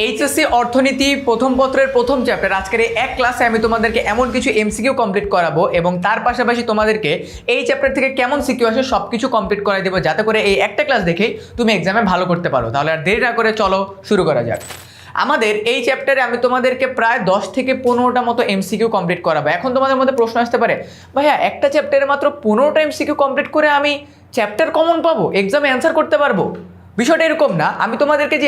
HSC অর্থনীতি প্রথম পত্রের প্রথম চ্যাপ্টার আজকের এই এক ক্লাসে আমি তোমাদেরকে এমন কিছু এমসিকিউ কমপ্লিট করাবো এবং তার পাশাপাশি তোমাদেরকে এই চ্যাপ্টার থেকে কেমন সিকিউ আসে সব কিছু কমপ্লিট করাই দেবো, যাতে করে এই একটা ক্লাস দেখেই তুমি এক্সামে ভালো করতে পারো। তাহলে আর দেরি না করে চলো শুরু করা যাক। আমাদের এই চ্যাপ্টারে আমি তোমাদেরকে প্রায় 10 থেকে 15টা মতো এমসিকিউ কমপ্লিট করাবো। এখন তোমাদের মধ্যে প্রশ্ন আসতে পারে, ভাইয়া একটা চ্যাপ্টারে মাত্র 15টা এমসিকিউ কমপ্লিট করে আমি চ্যাপ্টার কমন পাবো, এক্সামে অ্যান্সার করতে পারবো? বিষয়টা এরকম না। আমি তোমাদেরকে যে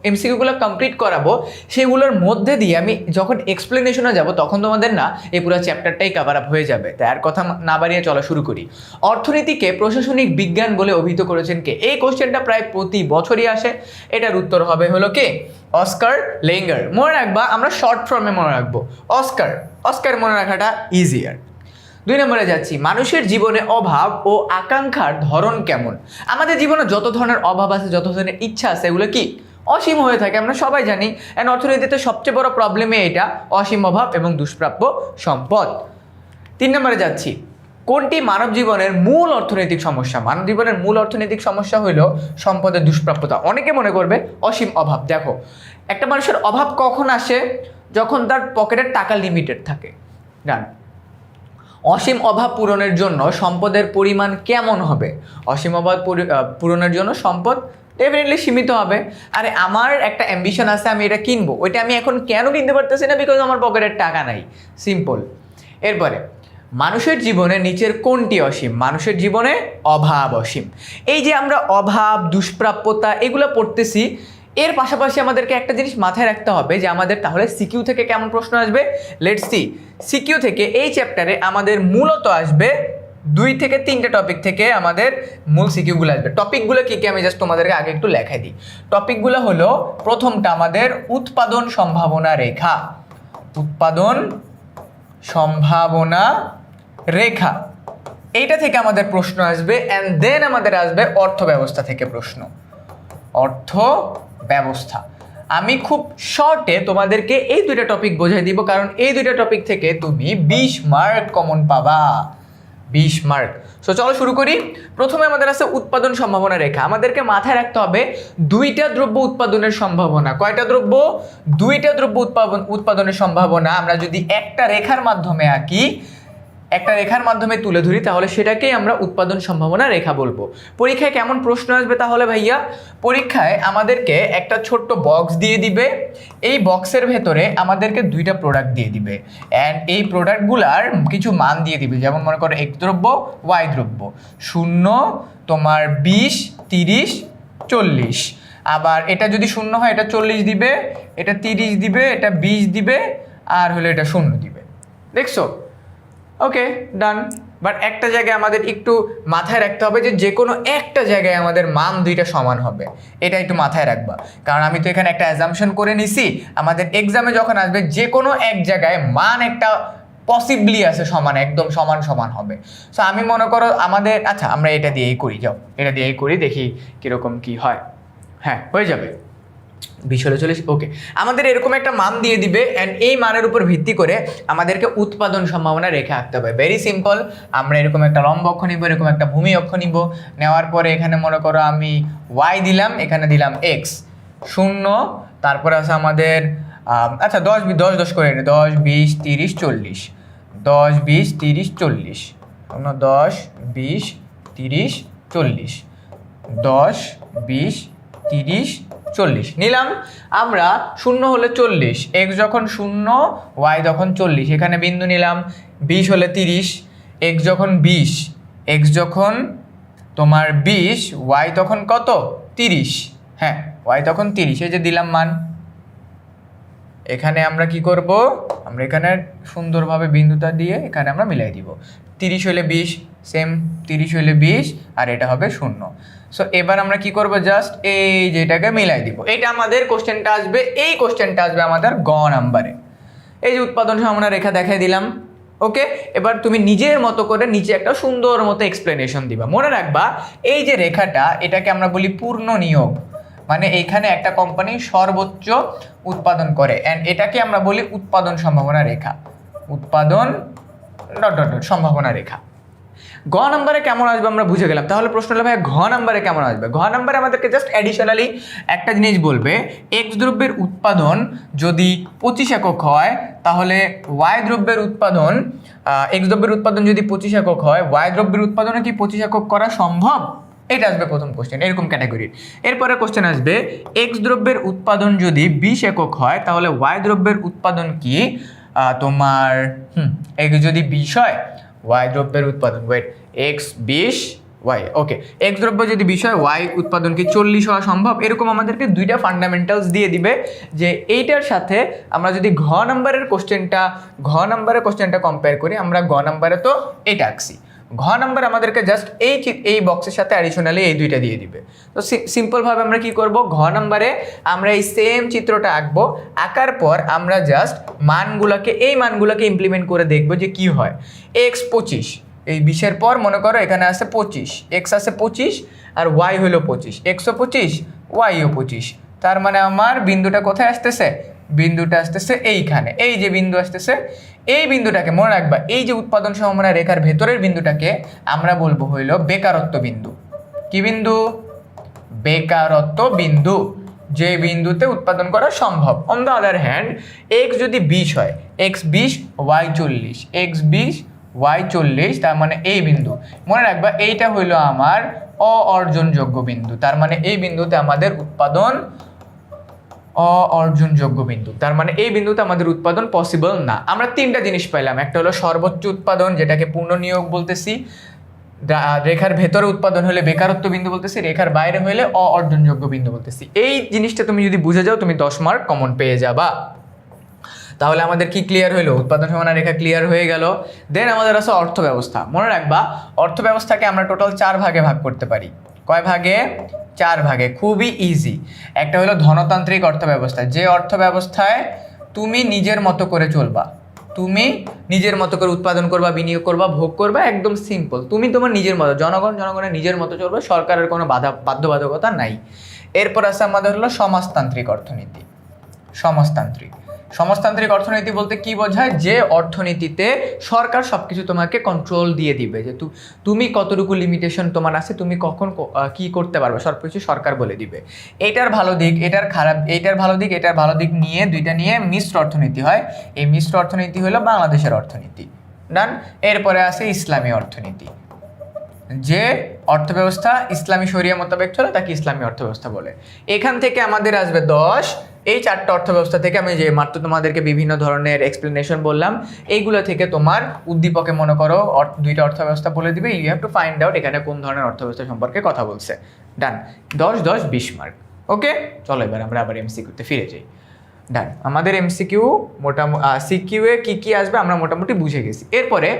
এমসিকিউগুলো কমপ্লিট করাবো সেগুলোর মধ্যে দিয়ে আমি যখন এক্সপ্লেনেশনে যাব তখন তোমাদের না এই পুরো চ্যাপ্টারটাই কভার আপ হয়ে যাবে। তাই আর কথা না বাড়িয়ে চলো শুরু করি। অর্থনীতিকে প্রশাসনিক বিজ্ঞান বলে অভিহিত করেছেন কে? এই কোশ্চেনটা প্রায় প্রতি বছরই আসে। এটার উত্তর হবে হলো কে? অস্কার লেঙ্গার। মনে রাখবা, আমরা শর্ট ফর্মে মনে রাখবো অস্কার। অস্কার মনে রাখাটা ইজিয়ার। 2 নম্বরে যাচ্ছি, মানুষের জীবনে অভাব ও আকাঙ্ক্ষার ধরন কেমন? আমাদের জীবনে যত ধরনের অভাব আছে, যত ধরনের ইচ্ছা আছে, এগুলো কি অসীম হয়ে থাকে, আমরা সবাই জানি। অ্যান্ড অর্থনীতিতে সবচেয়ে বড় প্রবলেমে এটা অসীম অভাব এবং দুষ্প্রাপ্য সম্পদ। 3 নম্বরে যাচ্ছি, কোনটি মানব জীবনের মূল অর্থনৈতিক সমস্যা? মানব জীবনের মূল অর্থনৈতিক সমস্যা হলো সম্পদের দুষ্প্রাপ্যতা। অনেকে মনে করবে অসীম অভাব। দেখো, একটা মানুষের অভাব কখন আসে? যখন তার পকেটের টাকা লিমিটেড থাকে। ডান। অসীম অভাব পূরণের জন্য সম্পদের পরিমাণ কেমন হবে? অসীম অভাব পূরণের জন্য সম্পদ ডেফিনেটলি সীমিত হবে। আরে আমার একটা অ্যাম্বিশন আছে, আমি এটা কিনবো, ওইটা আমি এখন কেন কিনতে পারতেছি না? বিকজ আমার পকেটের টাকা নাই। সিম্পল। এরপরে, মানুষের জীবনে নিচের কোনটি অসীম? মানুষের জীবনে অভাব অসীম। এই যে আমরা অভাব, দুষ্প্রাপ্যতা এগুলো পড়তেছি, এর পাশাপাশি আমাদেরকে একটা জিনিস মাথায় রাখতে হবে যে আমাদের তাহলে সিকিউ থেকে কেমন প্রশ্ন আসবে। Let's see. সিকিউ থেকে এই চ্যাপ্টারে আমাদের মূলত আসবে 2 থেকে 3টে টপিক থেকে আমাদের মূল সিকিউগুলো আসবে। টপিকগুলো কী কী আমি জাস্ট তোমাদেরকে আগে একটু লেখাই দিই। টপিকগুলো হলো, প্রথমটা আমাদের উৎপাদন সম্ভাবনা রেখা। উৎপাদন সম্ভাবনা রেখা, এইটা থেকে আমাদের প্রশ্ন আসবে। অ্যান্ড দেন আমাদের আসবে অর্থ ব্যবস্থা থেকে প্রশ্ন। অর্থ ব্যবস্থা। আমি খুব শর্টে তোমাদেরকে এই 2টা টপিক বোঝাই দিব, কারণ এই 2টা টপিক থেকে তুমি 20 মার্ক কমন পাবা। 20 মার্ক। সো চলো শুরু করি। প্রথমে আমাদের আছে উৎপাদন সম্ভাবনা রেখা। আমাদেরকে মাথায় রাখতে হবে 2টা দ্রব্য উৎপাদনের সম্ভাবনা। কয়টা দ্রব্য? 2টা দ্রব্য উৎপাদনের সম্ভাবনা আমরা যদি একটা রেখার মাধ্যমে আঁকি, একটা রেখার মাধ্যমে তুলে ধরি, তাহলে সেটাকেই আমরা উৎপাদন সম্ভাবনা রেখা বলবো। পরীক্ষায় কেমন প্রশ্ন আসবে তাহলে ভাইয়া? পরীক্ষায় আমাদেরকে একটা ছোট্ট বক্স দিয়ে দিবে। এই বক্সের ভেতরে আমাদেরকে 2টা প্রোডাক্ট দিয়ে দিবে। অ্যান্ড এই প্রোডাক্টগুলার কিছু মান দিয়ে দিবে, যেমন মনে করো এক্স দ্রব্য, ওয়াই দ্রব্য। 0, তোমার 20, 30, 40। আবার এটা যদি 0 হয় এটা 40 দিবে, এটা 30 দিবে, এটা 20 দিবে, আর হলো এটা 0 দিবে। দেখছো? ওকে, ডান। বাট একটা জায়গায় আমাদের একটু মাথায় রাখতে হবে যে কোনো একটা জায়গায় আমাদের মান 2টা সমান হবে। এটা একটু মাথায় রাখবা, কারণ আমি তো এখানে একটা অ্যাজাম্পশন করে নিছি আমাদের এক্সামে যখন আসবে যে কোনো এক জায়গায় মান একটা পসিবলি আছে সমান, একদম সমান সমান হবে। সো আমি মনে করো আমাদের, আচ্ছা আমরা এটা দিয়েই করি, যাও এটা দিয়েই করি, দেখি কীরকম কি হয়। হ্যাঁ, হয়ে যাবে। 20 ওকে। আমাদের এরকম একটা মান দিয়ে দিবে, অ্যান্ড এই মানের উপর ভিত্তি করে আমাদেরকে উৎপাদন সম্ভাবনা রেখে আঁকতে হবে। Very simple. আমরা এরকম একটা লম্ব অক্ষ নিব, এরকম একটা ভূমি অক্ষ নিব। নেওয়ার পরে এখানে মনে করো আমি ওয়াই দিলাম, এখানে দিলাম এক্স। 0, তারপরে আছে আমাদের আচ্ছা 10 10 করে 10, 20, 30, 40। 10, 20, 30, 40। 10, 20, 30, 40। 10, 20, 30, 40 নিলাম আমরা। 0 হলে 40, এক্স যখন 0, ওয়াই যখন 40, এখানে বিন্দু নিলাম। 20 হলে 30, এক্স যখন 20, এক্স যখন তোমার 20, ওয়াই তখন কত? 30। হ্যাঁ, ওয়াই তখন 30। এই যে দিলাম মান। এখানে আমরা কি করব? আমরা এখানে সুন্দরভাবে বিন্দুটা দিয়ে এখানে আমরা মিলাই দিব। 30 হলে 20, সেম 30 হলে 20, আর এটা হবে 0। সো এবার আমরা কি করব? জাস্ট এই যেটাকে মিলাই দিব। এটা আমাদের কোশ্চেনটা আসবে, এই কোশ্চেনটা আসবে আমাদের গ নাম্বারে। এই যে উৎপাদন সম্ভাবনা রেখা দেখাই দিলাম। ওকে, এবার তুমি নিজের মতো করে নিচে একটা সুন্দর মতো এক্সপ্লেনেশন দিবা। মনে রাখবা, এই যে রেখাটা, এটাকে আমরা বলি পূর্ণ নিয়োগ। মানে এইখানে একটা কোম্পানি সর্বোচ্চ উৎপাদন করে, অ্যান্ড এটাকে আমরা বলি উৎপাদন সম্ভাবনা রেখা। উৎপাদন ডট ডট ডট সম্ভাবনা রেখা। ঘ নাম্বারে কেমন আসবে আমরা বুঝে গেলাম। তাহলে প্রশ্ন হলো ভাই ঘ নাম্বারে কেমন আসবে। ঘ নাম্বারে আমাদেরকে জাস্ট অ্যাডিশনালি একটা জিনিস বলবে, এক্স দ্রব্যের উৎপাদন যদি 25 একক হয় তাহলে ওয়াই দ্রব্যের উৎপাদন, এক্স দ্রব্যের উৎপাদন যদি 25 একক হয় ওয়াই দ্রব্যের উৎপাদনে কি 25 একক করা সম্ভব? এটা আসবে প্রথম কোশ্চেন, এরকম ক্যাটাগরির। এরপরে কোশ্চেন আসবে এক্স দ্রব্যের উৎপাদন যদি 20 একক হয় তাহলে ওয়াই দ্রব্যের উৎপাদন কি তোমার এক্স যদি 20 হয় ওয়াই দ্রব্যের উৎপাদন, ওয়েট, এক্স 20 ওয়াই, ওকে, এক্স দ্রব্য যদি 20 হয় ওয়াই উৎপাদন কি 40 হওয়া সম্ভব? এরকম আমাদেরকে দুইটা ফান্ডামেন্টালস দিয়ে দিবে যে এইটার সাথে আমরা যদি ঘ নাম্বারের কোশ্চেনটা কম্পেয়ার করি, আমরা ঘ নাম্বারে তো এটা আঁকছি, ঘ নাম্বার আমাদেরকে জাস্ট এই বক্সের সাথে অ্যাডিশনালি এই দুইটা দিয়ে দিবে। তো সিম্পলভাবে আমরা কি করব, ঘ নাম্বারে আমরা এই সেম চিত্রটা আঁকবো, আঁকার পর আমরা জাস্ট এই মানগুলোকে ইমপ্লিমেন্ট করে দেখব যে কি হয়। এক্স 25, এই 20-এর পর মনে করো এখানে আছে 25, এক্স আছে 25 আর ওয়াই হলো 25, এক্সও 25 ওয়াইও 25, তার মানে আমার বিন্দুটা কোথায় আসতেছে? বিন্দুটা আসতেছে এইখানে, এই যে বিন্দু আসতেছে, এই বিন্দুটাকে মনে রাখবা, এই যে উৎপাদন সমন্বয় রেখার ভেতরের বিন্দুটাকে আমরা বলবো হইল বেকারত্ব বিন্দু। কি বিন্দু? বেকারত্ব বিন্দু, যে বিন্দুতে উৎপাদন করা সম্ভব। On the other hand x যদি 20 হয়, এক্স 20 ওয়াই 40, এক্স 20 ওয়াই 40, তার মানে এই বিন্দু মনে রাখবা এইটা হইল আমার অর্জনযোগ্য বিন্দু, তার মানে এই বিন্দুতে আমাদের উৎপাদন অর্জনযোগ্য বিন্দু, তার মানে এই বিন্দুতে আমাদের উৎপাদন পসিবল না। আমরা তিনটা জিনিস পাইলাম, একটা হলো সর্বোচ্চ উৎপাদন যেটাকে পূর্ণ নিয়োগ বলতেছি, রেখার ভেতরে উৎপাদন হলে বেকারত্ব বিন্দু বলতেছি, রেখার বাইরে হলে অর্জনযোগ্য বিন্দু বলতেছি। এই জিনিসটা তুমি যদি বুঝে যাও তুমি 10 মার্ক কমন পেয়ে যাবা। তাহলে আমাদের কি ক্লিয়ার হইলো? উৎপাদন সীমানা রেখা ক্লিয়ার হয়ে গেল। দেন আমাদের আছে অর্থ ব্যবস্থা। মনে রাখবা অর্থ ব্যবস্থাকে আমরা টোটাল 4 ভাগে ভাগ করতে পারি। কয় ভাগে? 4 ভাগে, খুবই ইজি। একটা হলো ধনতান্ত্রিক অর্থ ব্যবস্থা, যে অর্থ ব্যবস্থায় তুমি নিজের মতো করে চলবা, তুমি নিজের মতো করে উৎপাদন করবা, বিনিয়োগ করবা, ভোগ করবা, একদম সিম্পল, তুমি তোমার নিজের মতো, জনগণের নিজের মতো চলবে, সরকারের কোনো বাধ্যবাধকতা নাই। এরপর আছে আমাদের হলো সমাজতান্ত্রিক অর্থনীতি। সমাজতান্ত্রিক অর্থনীতি বলতে কি বোঝায়? যে অর্থনীতিতে সরকার সবকিছু তোমাকে কন্ট্রোল দিয়ে দিবে, যে তুমি কতটুকু লিমিটেশন তোমার আছে, তুমি কখন কি করতে পারবে, সবকিছু সরকার বলে দিবে। এটার ভালো দিক, এটার খারাপ, এটার ভালো দিক নিয়ে দুইটা নিয়ে মিশ্র অর্থনীতি হয়। এই মিশ্র অর্থনীতি হলো বাংলাদেশের অর্থনীতি। ডান। এরপরে আছে ইসলামী অর্থনীতি, যে অর্থব্যবস্থা ইসলামী শরিয়া মোতাবেক চলে তাকে ইসলামী অর্থব্যবস্থা বলে। এখান থেকে আমাদের আসবে 10। এই 4টা অর্থব্যবস্থা থেকে আমি যে মাত্র তোমাদেরকে বিভিন্ন ধরনের এক্সপ্লেনেশন বললাম, এইগুলো থেকে তোমার উদ্দীপকে মনে করো 2টা অর্থব্যবস্থা বলে দিবে, you have to find out এখানে কোন ধরনের অর্থব্যবস্থা সম্পর্কে কথা বলছে। ডান। 10 10 20 মার্ক। ওকে, চলো এবার আমরা আবার এমসিকিউতে ফিরে যাই। ডান। আমাদের এমসিকিউ সিকিউ এ কি আসবে আমরা মোটামুটি বুঝে গেছি। এরপরে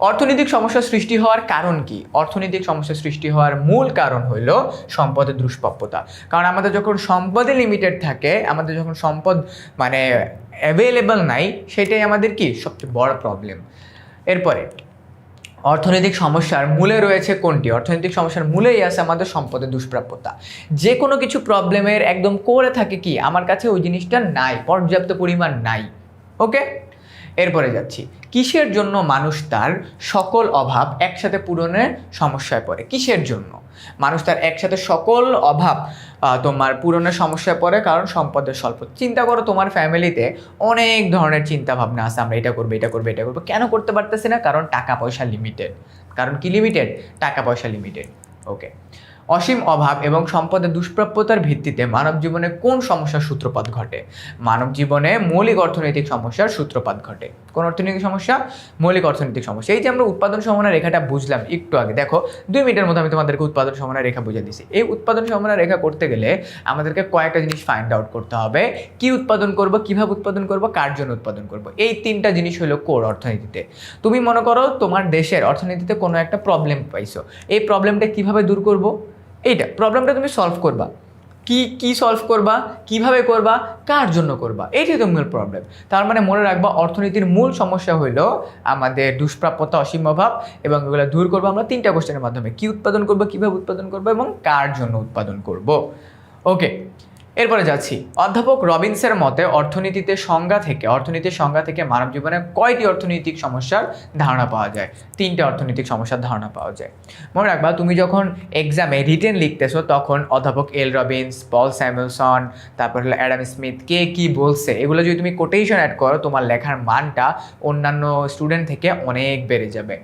অর্থনৈতিক সমস্যা সৃষ্টি হওয়ার কারণ কি? অর্থনৈতিক সমস্যা সৃষ্টি হওয়ার মূল কারণ হইল সম্পদের দুষ্প্রাপ্যতা। কারণ আমাদের যখন সম্পদে লিমিটেড থাকে, আমাদের যখন সম্পদ মানে অ্যাভেলেবল নাই, সেটাই আমাদের কি সবচেয়ে বড় প্রবলেম। এরপরে অর্থনৈতিক সমস্যার মূলে রয়েছে কোনটি? অর্থনৈতিক সমস্যার মূলেই আছে আমাদের সম্পদের দুষ্প্রাপ্যতা। যে কোনো কিছু প্রবলেমের একদম কোরে থাকে কি, আমার কাছে ওই জিনিসটা নাই, পর্যাপ্ত পরিমাণ নাই। ওকে, এরপরে যাচ্ছি, কিসের জন্য মানুষ তার সকল অভাব একসাথে পূরণের সমস্যায় পড়ে? কিসের জন্য মানুষ তার একসাথে সকল অভাব তোমার পূরণের সমস্যায় পড়ে? কারণ সম্পদের স্বল্প। চিন্তা করো, তোমার ফ্যামিলিতে অনেক ধরনের চিন্তা ভাবনা আছে, আমরা এটা করবো, এটা করবো, এটা করবো, কেন করতে পারতেছি না? কারণ টাকা পয়সা লিমিটেড। কারণ কি লিমিটেড? টাকা পয়সা লিমিটেড। ওকে, অসীম অভাব এবং সম্পদের দুষ্প্রাপ্যতার ভিত্তিতে মানব জীবনে কোন সমস্যার সূত্রপাত ঘটে? মানব জীবনে মৌলিক অর্থনৈতিক সমস্যার সূত্রপাত ঘটে। কোন অর্থনৈতিক সমস্যা? মৌলিক অর্থনৈতিক সমস্যা। এই যে আমরা উৎপাদন সমন্বয় রেখাটা বুঝলাম একটু আগে, দেখো 2 মিনিটের মধ্যে আমি তোমাদেরকে উৎপাদন সমন্বয় রেখা বুঝে দিছি। এই উৎপাদন সমন্বয় রেখা করতে গেলে আমাদেরকে কয়েকটা জিনিস ফাইন্ড আউট করতে হবে। কি উৎপাদন করব, কিভাবে উৎপাদন করব, কার জন্য উৎপাদন করব। এই 3টা জিনিস হলো কোর অর্থনীতিতে। তুমি মনে করো তোমার দেশের অর্থনীতিতে কোনো একটা প্রবলেম পাইছো, এই প্রবলেমটা কিভাবে দূর করব, এইটা প্রবলেমটা তুমি সলভ করবা। কি সলভ করবা, কিভাবে করবা, কার জন্য করবা, এইটাই তো মূল প্রবলেম। তার মানে মনে রাখবা অর্থনীতির মূল সমস্যা হইলো আমাদের দুষ্প্রাপ্যতা, অসীম অভাব, এবং এগুলো দূর করবো আমরা 3টা কোশ্চেনের মাধ্যমে। কি উৎপাদন করবো, কিভাবে উৎপাদন করবো, এবং কার জন্য উৎপাদন করব। ওকে, এরপরে যাচ্ছি, অধ্যাপক রবিন্সের মতে অর্থনীতির সংজ্ঞা থেকে মানব জীবনে কয়টি অর্থনৈতিক সমস্যার ধারণা পাওয়া যায়? 3টে অর্থনৈতিক সমস্যার ধারণা পাওয়া যায়। মনে রাখবা, তুমি যখন এক্সামে রিটেন লিখতেছো তখন অধ্যাপক এল রবিন্স, পল স্যামুয়েলসন, তারপর হলো অ্যাডাম স্মিথ কে কি বলছে এগুলো যদি তুমি কোটেশন অ্যাড করো, তোমার লেখার মানটা অন্যান্য স্টুডেন্ট থেকে অনেক বেড়ে যাবে।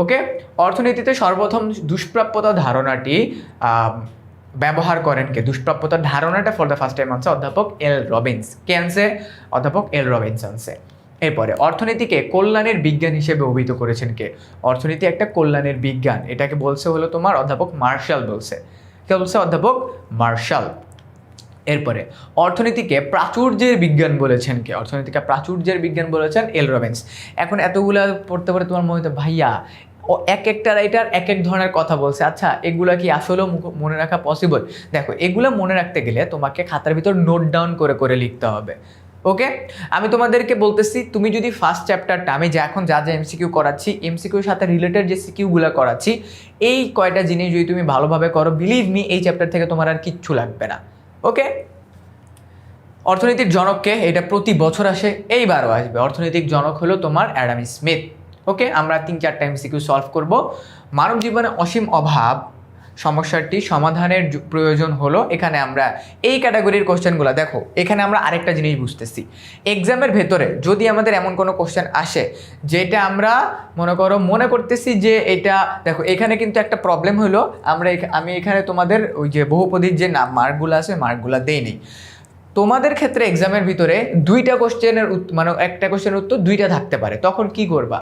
ওকে, অর্থনীতিতে সর্বপ্রথম দুষ্প্রাপ্যতা ধারণাটি ব্যবহার করেন কে? দুষ্প্রাপ্যতার ধারণাটা ফর দ্য ফার্স্ট টাইম আনছে অধ্যাপক এল রবিন্স। কে আনছে? অধ্যাপক এল রবিন্স আনছে। এরপরে অর্থনীতিকে কল্যাণের বিজ্ঞান হিসেবে অভিহিত করেছেন কে? অর্থনীতি একটা কল্যাণের বিজ্ঞান, এটাকে বলছে হলো তোমার অধ্যাপক মার্শাল বলছে। কে বলছে? অধ্যাপক মার্শাল। এরপরে অর্থনীতিকে প্রাচুর্যের বিজ্ঞান বলেছেন কে? অর্থনীতিকে প্রাচুর্যের বিজ্ঞান বলেছেন এল রবিন্স। এখন এতগুলা পড়তে পড়ে তোমার মনে হতো ভাইয়া ও এক একটা রাইটার এক এক ধরনের কথা বলছে, আচ্ছা এগুলা কি আসলেও মনে রাখা পসিবল? দেখো, এগুলো মনে রাখতে গেলে তোমাকে খাতার ভিতর নোট ডাউন করে করে লিখতে হবে। ওকে, আমি তোমাদেরকে বলতেছি, তুমি যদি ফার্স্ট চ্যাপ্টারটা আমি এখন যা যা এমসিকিউ করাচ্ছি, এমসিকিউর সাথে রিলেটেড যে সিকিউগুলো করাচ্ছি, এই কয়টা জিনিস যদি তুমি ভালোভাবে করো, বিলিভ মি এই চ্যাপ্টার থেকে তোমার আর কিচ্ছু লাগবে না। ওকে, অর্থনীতির জনককে? এটা প্রতি বছর আসে, এইবারও আসবে। অর্থনৈতিক জনক হলো তোমার অ্যাডাম স্মিথ। ওকে, আমরা 3-4টা এমসিকিউ সলভ করব। মানব জীবনে অসীম অভাব সমস্যাটি সমাধানের প্রয়োজন হলো, এখানে আমরা এই ক্যাটাগরির কোশ্চেনগুলো দেখো, এখানে আমরা আরেকটা জিনিস বুঝতেছি, এক্সামের ভেতরে যদি আমাদের এমন কোনো কোশ্চেন আসে যেটা আমরা মনে করতেছি যে এটা, দেখো এখানে কিন্তু একটা প্রবলেম হলো, আমি এখানে তোমাদের ওই যে বহুপদীর যে মার্কগুলো আছে মার্কগুলো দেইনি। তোমাদের ক্ষেত্রে এক্সামের ভিতরে দুইটা কোশ্চেনের একটা কোশ্চেনের উত্তর দুইটা থাকতে পারে, তখন কি করবা?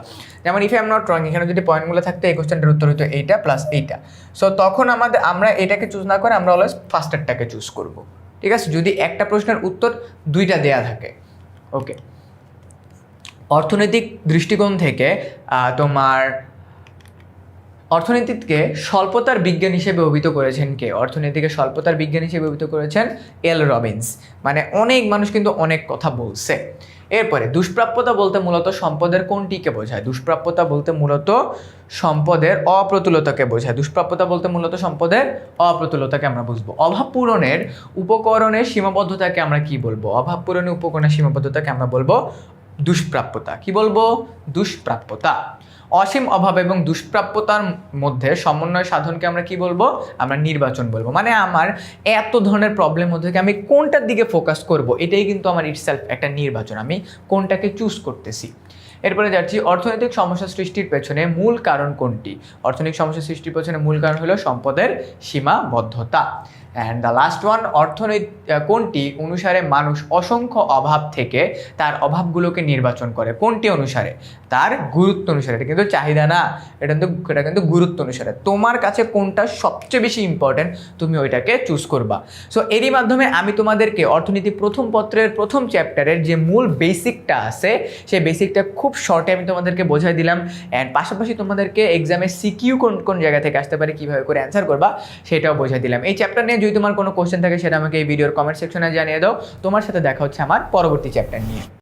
যেমন if I am not wrong, এখানে যদি পয়েন্টগুলো থাকতো এই কোশ্চেনটার উত্তর হতো এইটা প্লাস এইটা, সো তখন আমরা এটাকে চুজ না করে আমরা অলওয়েজ ফার্স্টেরটাকে চুজ করব। ঠিক আছে, যদি একটা প্রশ্নের উত্তর দুইটা দেয়া থাকে। ওকে, অর্থনৈতিক দৃষ্টিকোণ থেকে তোমার অর্থনীতিকে স্বল্পতার বিজ্ঞান হিসেবে অভিহিত করেছেন কে? অর্থনীতিকে স্বল্পতার বিজ্ঞান হিসেবে অভিহিত করেছেন এল রবিন্স। মানে অনেক মানুষ কিন্তু অনেক কথা বলছে। এরপরে দুষ্প্রাপ্যতা বলতে মূলত সম্পদের কোনটিকে বোঝায়? দুষ্প্রাপ্যতা বলতে মূলত সম্পদের অপ্রতুলতাকে বোঝায়। দুষ্প্রাপ্যতা বলতে মূলত সম্পদের অপ্রতুলতাকে আমরা বুঝবো। অভাব পূরণের উপকরণের সীমাবদ্ধতাকে আমরা কি বলবো? অভাব পূরণের উপকরণের সীমাবদ্ধতাকে আমরা বলবো দুষ্প্রাপ্যতা। কি বলবো? দুষ্প্রাপ্যতা। অসীম অভাব এবং দুষ্প্রাপ্যতার মধ্যে সমন্বয় সাধনকে আমরা কি বলবো? আমরা নির্বাচন বলবো। মানে আমার এত ধরনের প্রবলেম মধ্যে থেকে আমি কোনটার দিকে ফোকাস করব, এটাই কিন্তু আমার ইটসেলফ একটা নির্বাচন, আমি কোনটাকে চুজ করতেছি। এরপরে যাচ্ছি, অর্থনৈতিক সমস্যা সৃষ্টির পেছনে মূল কারণ কোনটি? অর্থনৈতিক সমস্যা সৃষ্টির পেছনে মূল কারণ হলো সম্পদের সীমাবদ্ধতা। অ্যান্ড দ্য লাস্ট ওয়ান, কোনটি অনুসারে মানুষ অসংখ্য অভাব থেকে তার অভাবগুলোকে নির্বাচন করে? কোনটি অনুসারে? তার গুরুত্ব অনুসারে। এটা কিন্তু চাহিদা না, এটা কিন্তু গুরুত্ব অনুসারে। তোমার কাছে কোনটা সবচেয়ে বেশি ইম্পর্টেন্ট, তুমি ওইটাকে চুজ করবা। সো এরই মাধ্যমে আমি তোমাদেরকে অর্থনীতি প্রথম পত্রের প্রথম চ্যাপ্টারের যে মূল বেসিকটা আছে, সেই বেসিকটা খুব শর্টে আমি তোমাদেরকে বোঝাই দিলাম। অ্যান্ড পাশাপাশি তোমাদেরকে এক্সামে সিকিউ কোন জায়গা থেকে আসতে পারে, কীভাবে করে অ্যান্সার করবা সেটাও বোঝাই দিলাম। এই চ্যাপ্টার নিয়ে যদি তোমার কোনো কোশ্চেন থাকে সেটা আমাকে এই ভিডিওর কমেন্ট সেকশনে জানিয়ে দাও। তোমার সাথে দেখা হচ্ছে আমার পরবর্তী চ্যাপ্টার নিয়ে।